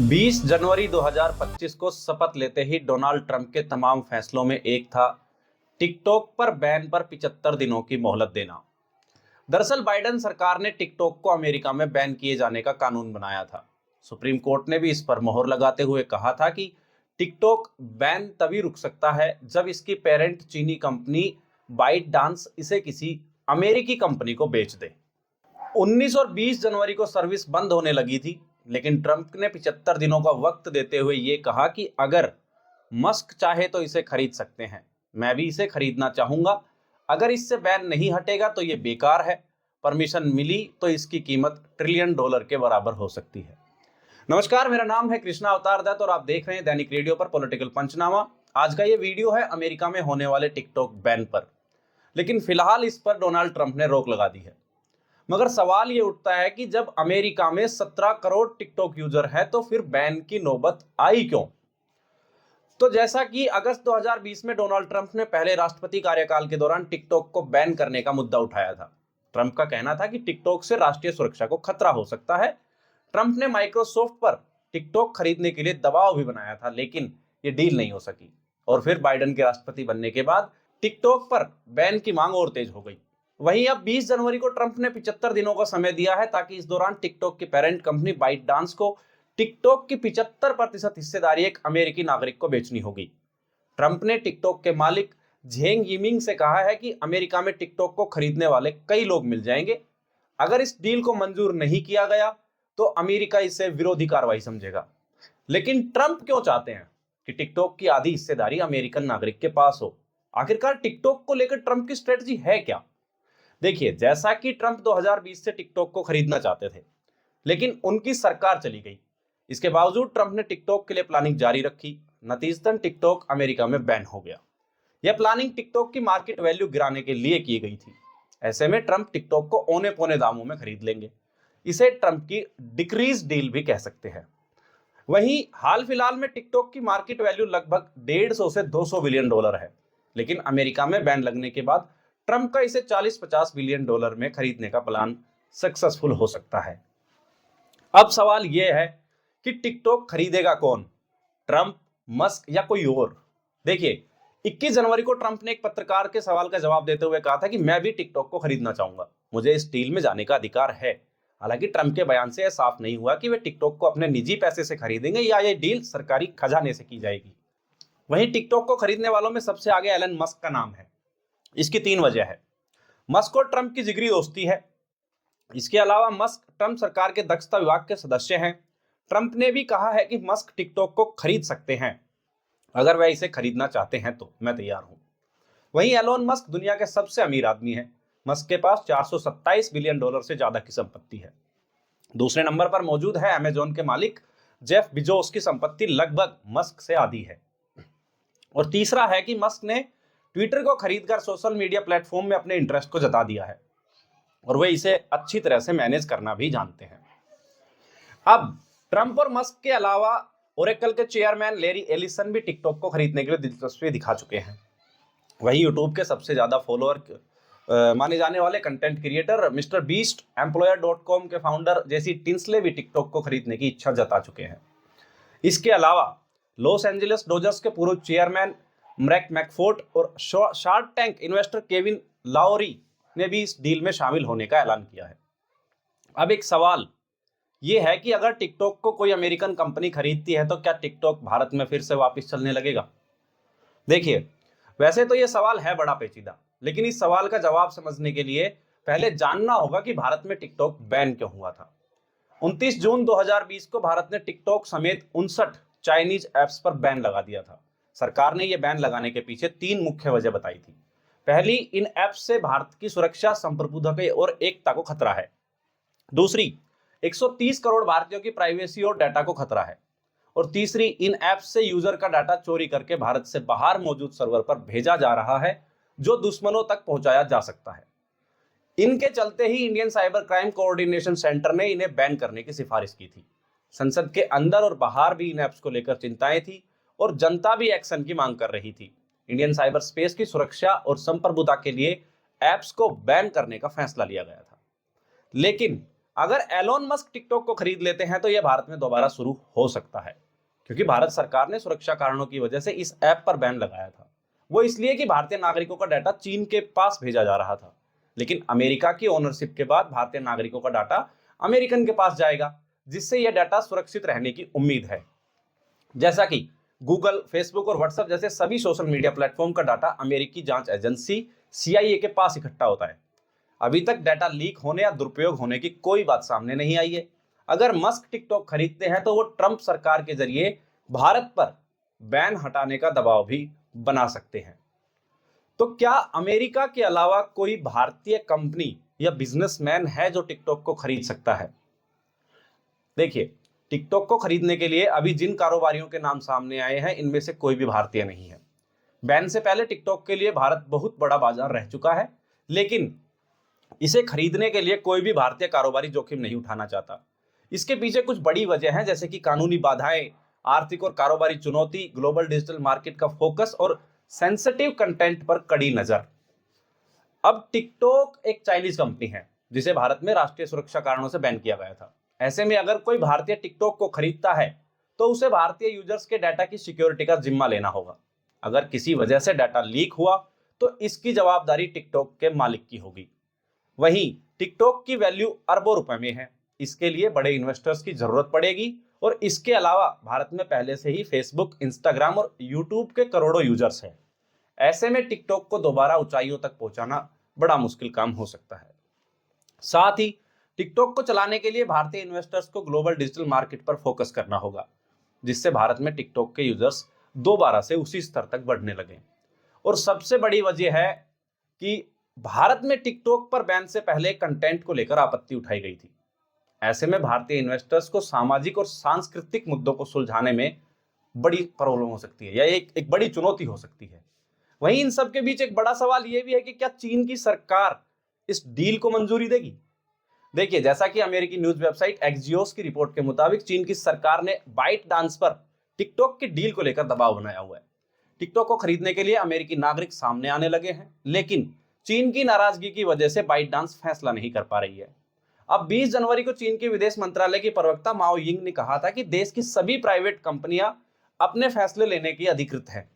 20 जनवरी 2025 को शपथ लेते ही डोनाल्ड ट्रंप के तमाम फैसलों में एक था टिकटॉक पर बैन पर 75 दिनों की मोहलत देना। दरअसल बाइडेन सरकार ने टिकटॉक को अमेरिका में बैन किए जाने का कानून बनाया था। सुप्रीम कोर्ट ने भी इस पर मोहर लगाते हुए कहा था कि टिकटॉक बैन तभी रुक सकता है जब इसकी पेरेंट चीनी कंपनी बाइट डांस इसे किसी अमेरिकी कंपनी को बेच दे। 19 और 20 जनवरी को सर्विस बंद होने लगी थी, लेकिन ट्रंप ने 75 दिनों का वक्त देते हुए ये कहा कि अगर मस्क चाहे तो इसे खरीद सकते हैं, मैं भी इसे खरीदना चाहूंगा। अगर इससे बैन नहीं हटेगा तो ये बेकार है। परमिशन मिली तो इसकी कीमत ट्रिलियन डॉलर के बराबर हो सकती है। नमस्कार, मेरा नाम है कृष्णा अवतार दत्त और आप देख रहे हैं दैनिक रेडियो पर पॉलिटिकल पंचनामा। आज का ये वीडियो है अमेरिका में होने वाले टिकटॉक बैन पर, लेकिन फिलहाल इस पर डोनाल्ड ट्रंप ने रोक लगा दी है। मगर सवाल ये उठता है कि जब अमेरिका में 17 करोड़ टिकटॉक यूजर है तो फिर बैन की नौबत आई क्यों? तो जैसा कि अगस्त 2020 में डोनाल्ड ट्रंप ने पहले राष्ट्रपति कार्यकाल के दौरान टिकटॉक को बैन करने का मुद्दा उठाया था। ट्रंप का कहना था कि टिकटॉक से राष्ट्रीय सुरक्षा को खतरा हो सकता है। ट्रंप ने माइक्रोसॉफ्ट पर टिकटॉक खरीदने के लिए दबाव भी बनाया था, लेकिन ये डील नहीं हो सकी। और फिर बाइडेन के राष्ट्रपति बनने के बाद टिकटॉक पर बैन की मांग और तेज हो गई। वहीं अब 20 जनवरी को ट्रंप ने 75 दिनों का समय दिया है ताकि इस दौरान टिकटॉक की पेरेंट कंपनी बाइट डांस को टिकटॉक की 75% हिस्सेदारी एक अमेरिकी नागरिक को बेचनी होगी। ट्रंप ने टिकटॉक के मालिक झेंग यिमिंग से कहा है कि अमेरिका में टिकटॉक को खरीदने वाले कई लोग मिल जाएंगे। अगर इस डील को मंजूर नहीं किया गया तो अमेरिका इसे विरोधी कार्रवाई समझेगा। लेकिन ट्रंप क्यों चाहते हैं कि टिकटॉक की आधी हिस्सेदारी अमेरिकन नागरिक के पास हो? आखिरकार टिकटॉक को लेकर ट्रंप की स्ट्रेटजी है क्या? देखिए, जैसा कि ट्रंप 2020 से टिकटॉक को खरीदना चाहते थे, लेकिन उनकी सरकार चली गई। इसके बावजूद ट्रंप ने टिकटॉक के लिए प्लानिंग जारी रखी। नतीजतन टिकटॉक अमेरिका में बैन हो गया। यह प्लानिंग टिकटॉक की मार्केट वैल्यू गिराने के लिए की गई थी। ऐसे में ट्रंप टिकटॉक को औने पौने दामों में खरीद लेंगे। इसे ट्रंप की डिक्रीज डील भी कह सकते हैं। वहीं हाल फिलहाल में टिकटॉक की मार्केट वैल्यू लगभग 150 से 200 बिलियन डॉलर है, लेकिन अमेरिका में बैन लगने के बाद ट्रंप का इसे 40-50 बिलियन डॉलर में खरीदने का प्लान सक्सेसफुल हो सकता है। अब सवाल यह है कि टिकटॉक खरीदेगा कौन? ट्रंप, मस्क या कोई और? देखिए, 21 जनवरी को ट्रंप ने एक पत्रकार के सवाल का जवाब देते हुए कहा था कि मैं भी टिकटॉक को खरीदना चाहूंगा, मुझे इस डील में जाने का अधिकार है। हालांकि ट्रंप के बयान से यह साफ नहीं हुआ कि वे टिकटॉक को अपने निजी पैसे से खरीदेंगे या यह डील सरकारी खजाने से की जाएगी। वहीं टिकटॉक को खरीदने वालों में सबसे आगे एलन मस्क का नाम है। इसकी 3 वजह है। मस्क और ट्रंप की जिगरी दोस्ती है। इसके अलावा मस्क ट्रंप सरकार के दक्षता विभाग के सदस्य हैं। ट्रंप ने भी कहा है कि मस्क टिकटॉक को खरीद सकते हैं। अगर वह इसे खरीदना चाहते हैं तो मैं तैयार हूं। वहीं एलोन मस्क दुनिया के सबसे अमीर आदमी है। मस्क के पास 427 बिलियन डॉलर से ज्यादा की संपत्ति है। दूसरे नंबर पर मौजूद है अमेजॉन के मालिक जेफ बिजोस की संपत्ति लगभग मस्क से आधी है। और तीसरा है कि मस्क ने ट्विटर को खरीदकर सोशल मीडिया प्लेटफॉर्म में अपने इंटरेस्ट को जता दिया है और वे इसे अच्छी तरह से मैनेज करना भी जानते हैं। अब ट्रंप और मस्क के अलावा ओरेकल के चेयरमैन लेरी एलिसन भी टिकटॉक को खरीदने के लिए दिलचस्पी दिखा चुके हैं। वही यूट्यूब के सबसे ज्यादा फॉलोअर माने जाने वाले कंटेंट क्रिएटर मिस्टर बीस्ट, एम्प्लॉयर.com के फाउंडर जेसी टिंसले भी टिकटॉक को खरीदने की इच्छा जता चुके हैं। इसके अलावा लॉस एंजलिस डोजर्स के पूर्व चेयरमैन मैक मैकफोर्ट और शार्क टैंक इन्वेस्टर केविन लाओरी ने भी इस डील में शामिल होने का ऐलान किया है। अब एक सवाल यह है कि अगर टिकटॉक को कोई अमेरिकन कंपनी खरीदती है तो क्या टिकटॉक भारत में फिर से वापस चलने लगेगा? देखिए, वैसे तो यह सवाल है बड़ा पेचीदा, लेकिन इस सवाल का जवाब समझने के लिए पहले जानना होगा कि भारत में टिकटॉक बैन क्यों हुआ था। 29 जून 2020 को भारत ने टिकटॉक समेत 59 चाइनीज ऐप्स पर बैन लगा दिया था। सरकार ने यह बैन लगाने के पीछे 3 मुख्य वजह बताई थी। पहली, इन ऐप्स से भारत की सुरक्षा, संप्रभुता और एकता को खतरा है। दूसरी, 130 करोड़ भारतीयों की प्राइवेसी और डाटा को खतरा है। और तीसरी, इन ऐप्स से यूजर का डाटा चोरी करके भारत से बाहर मौजूद सर्वर पर भेजा जा रहा है, जो दुश्मनों तक पहुंचाया जा सकता है। इनके चलते ही Indian cyber crime coordination centre ने इन्हें बैन करने की सिफारिश की थी। संसद के अंदर और बाहर भी इन ऐप्स को लेकर चिंताएं थी और जनता भी एक्शन की मांग कर रही थी। इंडियन साइबर स्पेस की सुरक्षा और संप्रभुता के लिए ऐप्स को बैन करने का फैसला लिया गया था। लेकिन अगर एलोन मस्क टिकटॉक को खरीद लेते हैं तो यह भारत में दोबारा शुरू हो सकता है, क्योंकि भारत सरकार ने सुरक्षा कारणों की वजह से इस ऐप पर बैन लगाया था। वो इसलिए कि भारतीय नागरिकों का डाटा चीन के पास भेजा जा रहा था, लेकिन अमेरिका की ओनरशिप के बाद भारतीय नागरिकों का डाटा अमेरिकन के पास जाएगा, जिससे यह डाटा सुरक्षित रहने की उम्मीद है। जैसा कि गूगल, फेसबुक और व्हाट्सएप जैसे सभी सोशल मीडिया प्लेटफॉर्म का डाटा अमेरिकी जांच एजेंसी CIA के पास इकट्ठा होता है। अभी तक डाटा लीक होने या दुरुपयोग होने की कोई बात सामने नहीं आई है। अगर मस्क टिकटॉक खरीदते हैं तो वो ट्रंप सरकार के जरिए भारत पर बैन हटाने का दबाव भी बना सकते हैं। तो क्या अमेरिका के अलावा कोई भारतीय कंपनी या बिजनेसमैन है जो टिकटॉक को खरीद सकता है? देखिए, टिकटॉक को खरीदने के लिए अभी जिन कारोबारियों के नाम सामने आए हैं, इनमें से कोई भी भारतीय नहीं है। बैन से पहले टिकटॉक के लिए भारत बहुत बड़ा बाजार रह चुका है, लेकिन इसे खरीदने के लिए कोई भी भारतीय कारोबारी जोखिम नहीं उठाना चाहता। इसके पीछे कुछ बड़ी वजह है, जैसे कि कानूनी बाधाएं, आर्थिक और कारोबारी चुनौती, ग्लोबल डिजिटल मार्केट का फोकस और सेंसिटिव कंटेंट पर कड़ी नजर। अब टिकटॉक एक चाइनीज कंपनी है जिसे भारत में राष्ट्रीय सुरक्षा कारणों से बैन किया गया था। ऐसे में अगर कोई भारतीय टिकटॉक को खरीदता है तो उसे भारतीय यूजर्स के डाटा की सिक्योरिटी का जिम्मा लेना होगा। अगर किसी वजह से डाटा लीक हुआ तो इसकी जवाबदारी टिकटॉक के मालिक की होगी। वहीं टिकटॉक की वैल्यू अरबों रुपए में है, इसके लिए बड़े इन्वेस्टर्स की जरूरत पड़ेगी और इसके अलावा भारत में पहले से ही फेसबुक, इंस्टाग्राम और यूट्यूब के करोड़ों यूजर्स हैं। ऐसे में टिकटॉक को दोबारा ऊंचाइयों तक पहुंचाना बड़ा मुश्किल काम हो सकता है। साथ ही टिकटॉक को चलाने के लिए भारतीय इन्वेस्टर्स को ग्लोबल डिजिटल मार्केट पर फोकस करना होगा, जिससे भारत में टिकटॉक के यूजर्स दोबारा से उसी स्तर तक बढ़ने लगे। और सबसे बड़ी वजह है कि भारत में टिकटॉक पर बैन से पहले कंटेंट को लेकर आपत्ति उठाई गई थी। ऐसे में भारतीय इन्वेस्टर्स को सामाजिक और सांस्कृतिक मुद्दों को सुलझाने में बड़ी प्रॉब्लम हो सकती है, या एक बड़ी चुनौती हो सकती है। वहीं इन सब के बीच एक बड़ा सवाल यह भी है कि क्या चीन की सरकार इस डील को मंजूरी देगी? देखिए, जैसा कि अमेरिकी न्यूज वेबसाइट एक्सियोस की रिपोर्ट के मुताबिक चीन की सरकार ने बाइट डांस पर टिकटॉक की डील को लेकर दबाव बनाया हुआ है। टिकटॉक को खरीदने के लिए अमेरिकी नागरिक सामने आने लगे हैं, लेकिन चीन की नाराजगी की वजह से बाइट डांस फैसला नहीं कर पा रही है। अब 20 जनवरी को चीन के विदेश मंत्रालय की प्रवक्ता माओ यिंग ने कहा था कि देश की सभी प्राइवेट कंपनियां अपने फैसले लेने की अधिकृत हैं।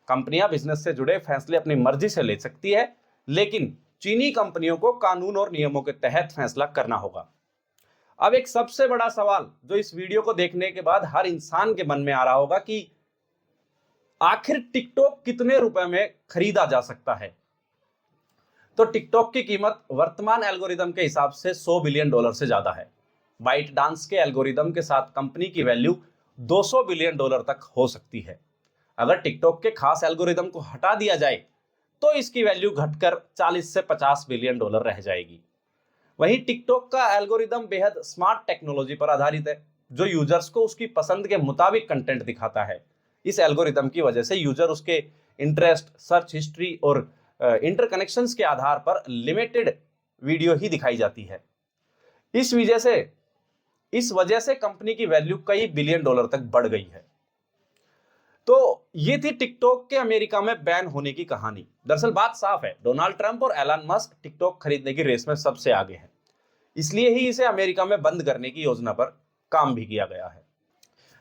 कंपनियां बिजनेस से जुड़े फैसले अपनी मर्जी से ले सकती है, लेकिन चीनी कंपनियों को कानून और नियमों के तहत फैसला करना होगा। अब एक सबसे बड़ा सवाल जो इस वीडियो को देखने के बाद हर इंसान के मन में आ रहा होगा कि आखिर टिकटॉक कितने रुपए में खरीदा जा सकता है? तो टिकटॉक की कीमत वर्तमान एल्गोरिदम के हिसाब से $100 बिलियन से ज्यादा है। बाइट डांस के एल्गोरिदम के साथ कंपनी की वैल्यू $200 बिलियन तक हो सकती है। अगर टिकटॉक के खास एल्गोरिदम को हटा दिया जाए तो इसकी वैल्यू घटकर $40 से $50 बिलियन रह जाएगी। वहीं टिकटॉक का एल्गोरिदम बेहद स्मार्ट टेक्नोलॉजी पर आधारित है, जो यूजर्स को उसकी पसंद के मुताबिक कंटेंट दिखाता है। इस एल्गोरिदम की वजह से यूजर उसके इंटरेस्ट, सर्च हिस्ट्री और इंटरकनेक्शंस के आधार पर लिमिटेड वीडियो ही दिखाई जाती है। इस वजह से कंपनी की वैल्यू कई बिलियन डॉलर तक बढ़ गई है। तो ये थी टिकटॉक के अमेरिका में बैन होने की कहानी। दरअसल बात साफ है, डोनाल्ड ट्रंप और एलन मस्क टिकटॉक खरीदने की रेस में सबसे आगे हैं। इसलिए ही इसे अमेरिका में बंद करने की योजना पर काम भी किया गया है।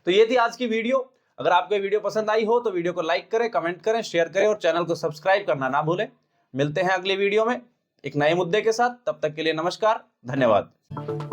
तो ये थी आज की वीडियो। अगर आपको वीडियो पसंद आई हो तो वीडियो को लाइक करें, कमेंट करें, शेयर करें और चैनल को सब्सक्राइब करना ना भूलें। मिलते हैं अगले वीडियो में एक नए मुद्दे के साथ। तब तक के लिए नमस्कार, धन्यवाद।